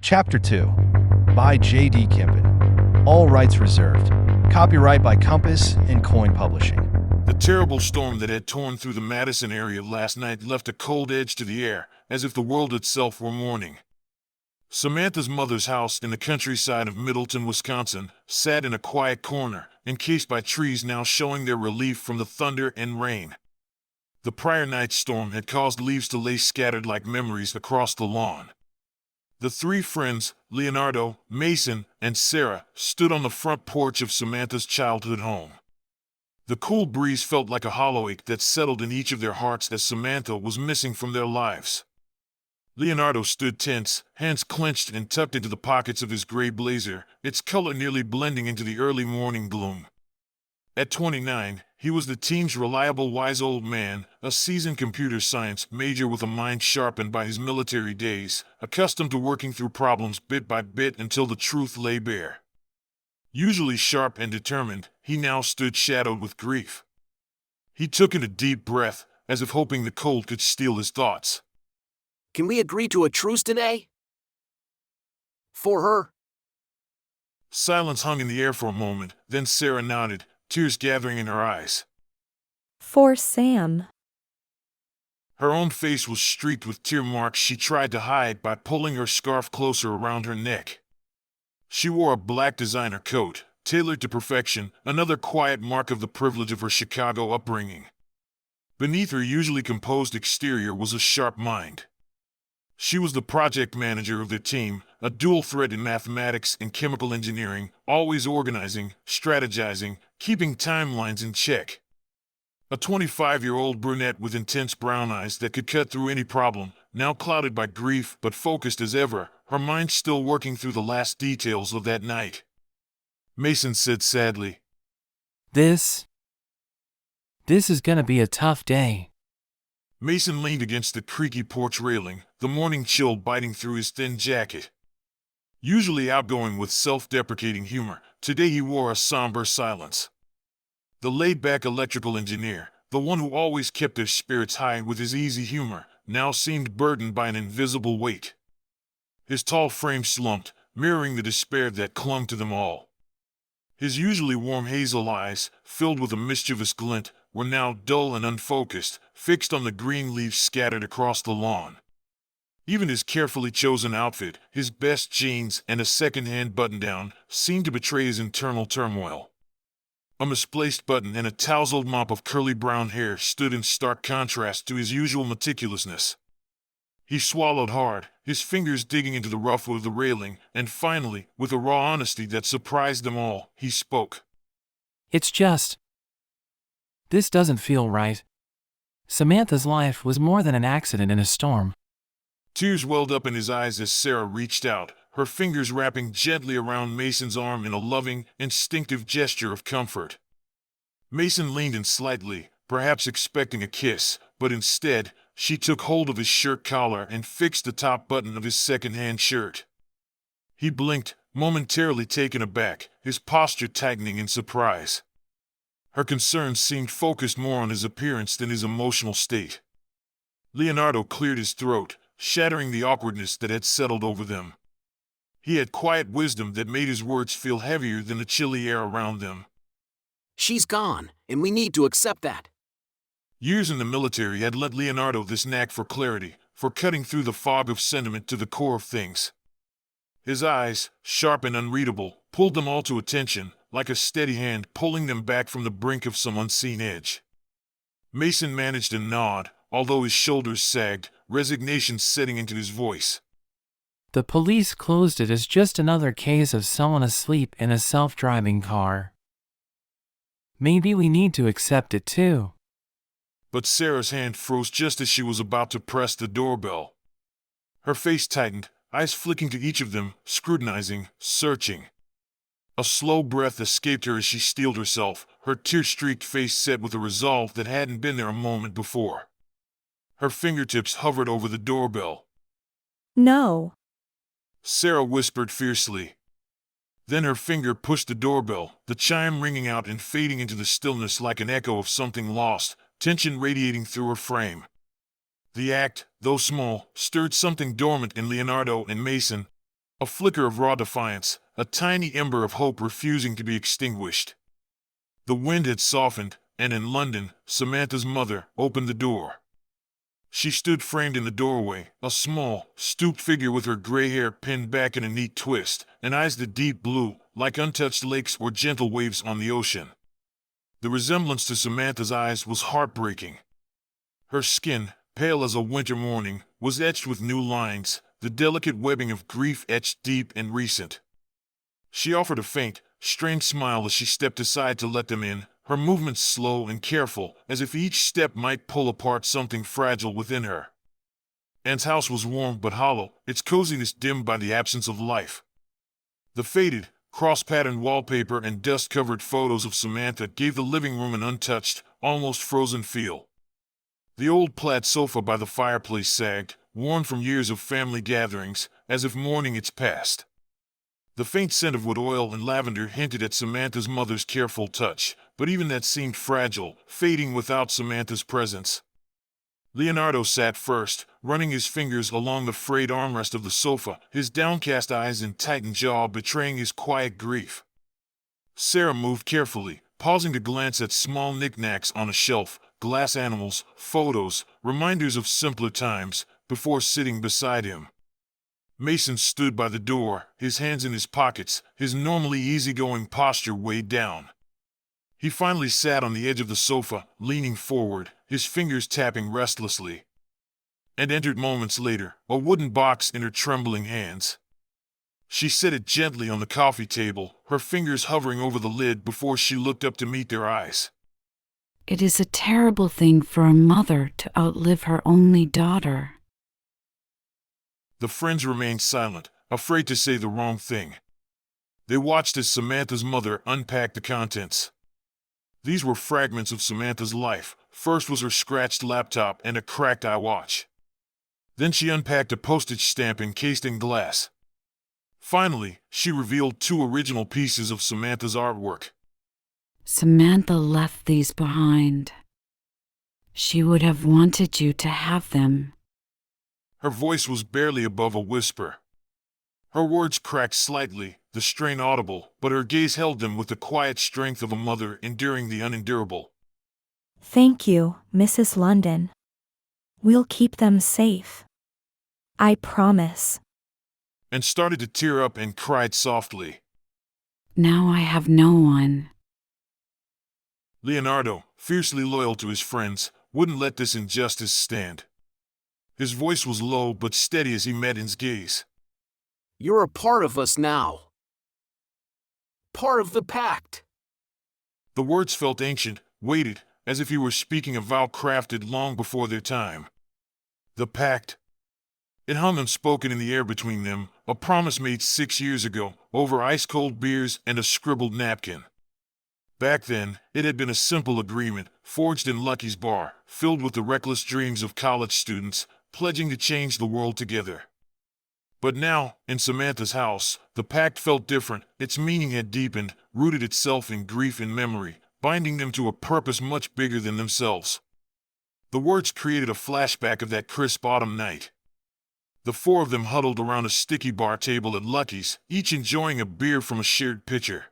Chapter 2 by J.D. Kempen. All rights reserved. Copyright by Compass and Coin Publishing. The terrible storm that had torn through the Madison area last night left a cold edge to the air, as if the world itself were mourning. Samantha's mother's house in the countryside of Middleton, Wisconsin, sat in a quiet corner, encased by trees now showing their relief from the thunder and rain. The prior night's storm had caused leaves to lay scattered like memories across the lawn. The three friends, Leonardo, Mason, and Sara, stood on the front porch of Samantha's childhood home. The cool breeze felt like a hollow ache that settled in each of their hearts as Samantha was missing from their lives. Leonardo stood tense, hands clenched and tucked into the pockets of his gray blazer, its color nearly blending into the early morning gloom. At 29, he was the team's reliable wise old man, a seasoned computer science major with a mind sharpened by his military days, accustomed to working through problems bit by bit until the truth lay bare. Usually sharp and determined, he now stood shadowed with grief. He took in a deep breath, as if hoping the cold could steal his thoughts. Can we agree to a truce today? For her? Silence hung in the air for a moment, then Sara nodded, tears gathering in her eyes. For Sam. Her own face was streaked with tear marks she tried to hide by pulling her scarf closer around her neck. She wore a black designer coat, tailored to perfection, another quiet mark of the privilege of her Chicago upbringing. Beneath her usually composed exterior was a sharp mind. She was the project manager of their team, a dual threat in mathematics and chemical engineering, always organizing, strategizing, keeping timelines in check. A 25-year-old brunette with intense brown eyes that could cut through any problem, now clouded by grief but focused as ever, her mind still working through the last details of that night. Mason said sadly, This is gonna be a tough day. Mason leaned against the creaky porch railing, the morning chill biting through his thin jacket. Usually outgoing with self-deprecating humor, today he wore a somber silence. The laid-back electrical engineer, the one who always kept their spirits high with his easy humor, now seemed burdened by an invisible weight. His tall frame slumped, mirroring the despair that clung to them all. His usually warm hazel eyes, filled with a mischievous glint, were now dull and unfocused, fixed on the green leaves scattered across the lawn. Even his carefully chosen outfit, his best jeans and a second-hand button-down, seemed to betray his internal turmoil. A misplaced button and a tousled mop of curly brown hair stood in stark contrast to his usual meticulousness. He swallowed hard, his fingers digging into the rough of the railing, and finally, with a raw honesty that surprised them all, he spoke. It's just, this doesn't feel right. Samantha's life was more than an accident in a storm. Tears welled up in his eyes as Sara reached out, her fingers wrapping gently around Mason's arm in a loving, instinctive gesture of comfort. Mason leaned in slightly, perhaps expecting a kiss, but instead, she took hold of his shirt collar and fixed the top button of his second-hand shirt. He blinked, momentarily taken aback, his posture tightening in surprise. Her concerns seemed focused more on his appearance than his emotional state. Leonardo cleared his throat, shattering the awkwardness that had settled over them. He had quiet wisdom that made his words feel heavier than the chilly air around them. She's gone, and we need to accept that. Years in the military had lent Leonardo this knack for clarity, for cutting through the fog of sentiment to the core of things. His eyes, sharp and unreadable, pulled them all to attention, like a steady hand pulling them back from the brink of some unseen edge. Mason managed a nod, although his shoulders sagged, resignation setting into his voice. The police closed it as just another case of someone asleep in a self-driving car. Maybe we need to accept it too. But Sara's hand froze just as she was about to press the doorbell. Her face tightened, eyes flicking to each of them, scrutinizing, searching. A slow breath escaped her as she steeled herself, her tear-streaked face set with a resolve that hadn't been there a moment before. Her fingertips hovered over the doorbell. No. Sara whispered fiercely. Then her finger pushed the doorbell, the chime ringing out and fading into the stillness like an echo of something lost, tension radiating through her frame. The act, though small, stirred something dormant in Leonardo and Mason. A flicker of raw defiance, a tiny ember of hope refusing to be extinguished. The wind had softened, and in London, Samantha's mother opened the door. She stood framed in the doorway, a small, stooped figure with her gray hair pinned back in a neat twist, and eyes that deep blue, like untouched lakes or gentle waves on the ocean. The resemblance to Samantha's eyes was heartbreaking. Her skin, pale as a winter morning, was etched with new lines, the delicate webbing of grief etched deep and recent. She offered a faint, strained smile as she stepped aside to let them in, her movements slow and careful, as if each step might pull apart something fragile within her. Anne's house was warm but hollow, its coziness dimmed by the absence of life. The faded, cross-patterned wallpaper and dust-covered photos of Samantha gave the living room an untouched, almost frozen feel. The old plaid sofa by the fireplace sagged, worn from years of family gatherings, as if mourning its past. The faint scent of wood oil and lavender hinted at Samantha's mother's careful touch, but even that seemed fragile, fading without Samantha's presence. Leonardo sat first, running his fingers along the frayed armrest of the sofa, his downcast eyes and tightened jaw betraying his quiet grief. Sara moved carefully, pausing to glance at small knickknacks on a shelf, glass animals, photos, reminders of simpler times, before sitting beside him. Mason stood by the door, his hands in his pockets, his normally easygoing posture weighed down. He finally sat on the edge of the sofa, leaning forward, his fingers tapping restlessly. And entered moments later, a wooden box in her trembling hands. She set it gently on the coffee table, her fingers hovering over the lid before she looked up to meet their eyes. It is a terrible thing for a mother to outlive her only daughter. The friends remained silent, afraid to say the wrong thing. They watched as Samantha's mother unpacked the contents. These were fragments of Samantha's life. First was her scratched laptop and a cracked iWatch. Then she unpacked a postage stamp encased in glass. Finally, she revealed 2 original pieces of Samantha's artwork. Samantha left these behind. She would have wanted you to have them. Her voice was barely above a whisper. Her words cracked slightly, the strain audible, but her gaze held them with the quiet strength of a mother enduring the unendurable. Thank you, Mrs. London. We'll keep them safe. I promise. And started to tear up and cried softly. Now I have no one. Leonardo, fiercely loyal to his friends, wouldn't let this injustice stand. His voice was low but steady as he met Anne's gaze. You're a part of us now. Part of the pact. The words felt ancient, weighted, as if he were speaking a vow crafted long before their time. The pact. It hung unspoken in the air between them, a promise made 6 years ago, over ice-cold beers and a scribbled napkin. Back then, it had been a simple agreement, forged in Lucky's bar, filled with the reckless dreams of college students, pledging to change the world together. But now, in Samantha's house, the pact felt different. Its meaning had deepened, rooted itself in grief and memory, binding them to a purpose much bigger than themselves. The words created a flashback of that crisp autumn night. The 4 of them huddled around a sticky bar table at Lucky's, each enjoying a beer from a shared pitcher.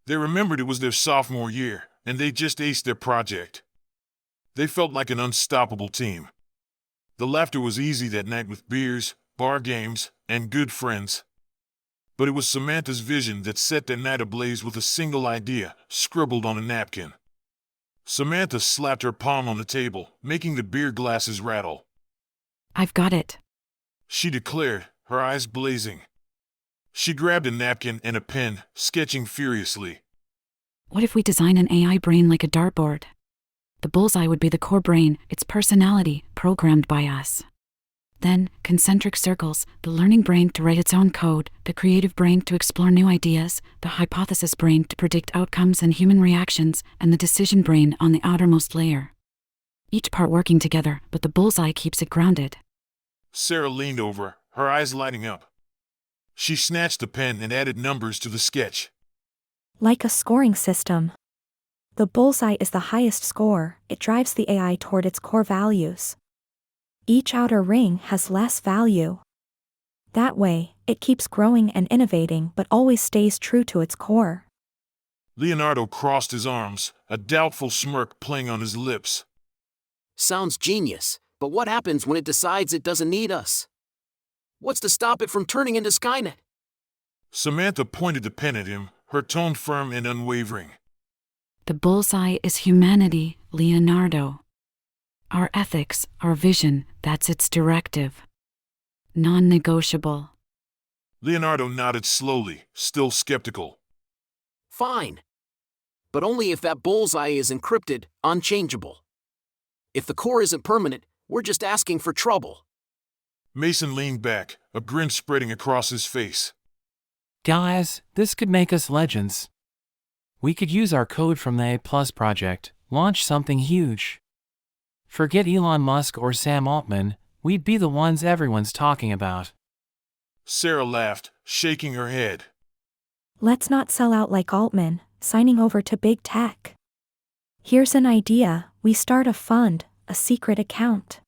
They remembered it was their sophomore year, and they just aced their project. They felt like an unstoppable team. The laughter was easy that night with beers, bar games, and good friends. But it was Samantha's vision that set that night ablaze with a single idea, scribbled on a napkin. Samantha slapped her palm on the table, making the beer glasses rattle. I've got it. She declared, her eyes blazing. She grabbed a napkin and a pen, sketching furiously. What if we design an AI brain like a dartboard? The bullseye would be the core brain, its personality, programmed by us. Then, concentric circles, the learning brain to write its own code, the creative brain to explore new ideas, the hypothesis brain to predict outcomes and human reactions, and the decision brain on the outermost layer. Each part working together, but the bullseye keeps it grounded. Sara leaned over, her eyes lighting up. She snatched the pen and added numbers to the sketch. Like a scoring system. The bullseye is the highest score, it drives the AI toward its core values. Each outer ring has less value. That way, It keeps growing and innovating but always stays true to its core. Leonardo crossed his arms, a doubtful smirk playing on his lips. Sounds genius, but what happens when it decides it doesn't need us? What's to stop it from turning into Skynet? Samantha pointed the pen at him, her tone firm and unwavering. The bullseye is humanity, Leonardo. Our ethics, our vision, that's its directive. Non-negotiable. Leonardo nodded slowly, still skeptical. Fine. But only if that bullseye is encrypted, unchangeable. If the core isn't permanent, we're just asking for trouble. Mason leaned back, a grin spreading across his face. Guys, this could make us legends. We could use our code from the A+ project, launch something huge. Forget Elon Musk or Sam Altman, we'd be the ones everyone's talking about. Sara laughed, shaking her head. Let's not sell out like Altman, signing over to big tech. Here's an idea, we start a fund, a secret account.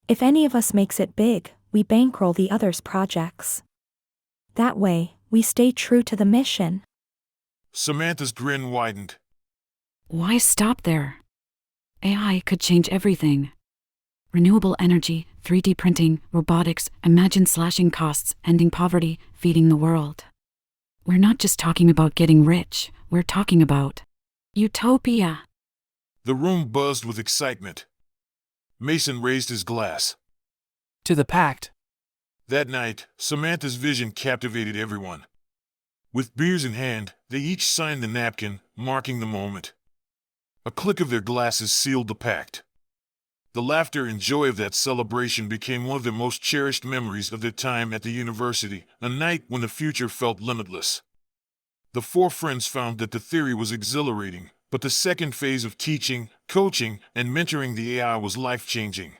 If any of us makes it big, we bankroll the others' projects. That way, we stay true to the mission. Samantha's grin widened. Why stop there? AI could change everything. Renewable energy, 3D printing, robotics, imagine slashing costs, ending poverty, feeding the world. We're not just talking about getting rich, we're talking about utopia. The room buzzed with excitement. Mason raised his glass. To the pact. That night, Samantha's vision captivated everyone. With beers in hand, they each signed the napkin, marking the moment. A click of their glasses sealed the pact. The laughter and joy of that celebration became one of their most cherished memories of their time at the university, a night when the future felt limitless. The four friends found that the theory was exhilarating, but the second phase of teaching, coaching, and mentoring the AI was life-changing.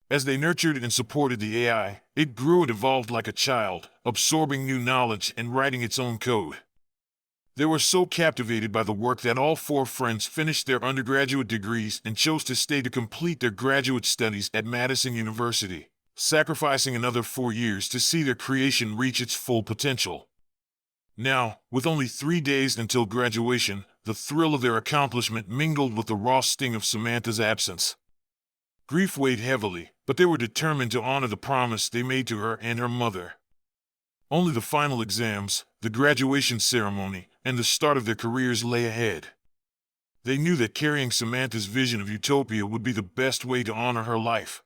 As they nurtured and supported the AI, it grew and evolved like a child, absorbing new knowledge and writing its own code. They were so captivated by the work that all four friends finished their undergraduate degrees and chose to stay to complete their graduate studies at Madison University, sacrificing another 4 years to see their creation reach its full potential. Now, with only 3 days until graduation, the thrill of their accomplishment mingled with the raw sting of Samantha's absence. Grief weighed heavily, but they were determined to honor the promise they made to her and her mother. Only the final exams, the graduation ceremony, and the start of their careers lay ahead. They knew that carrying Samantha's vision of utopia would be the best way to honor her life.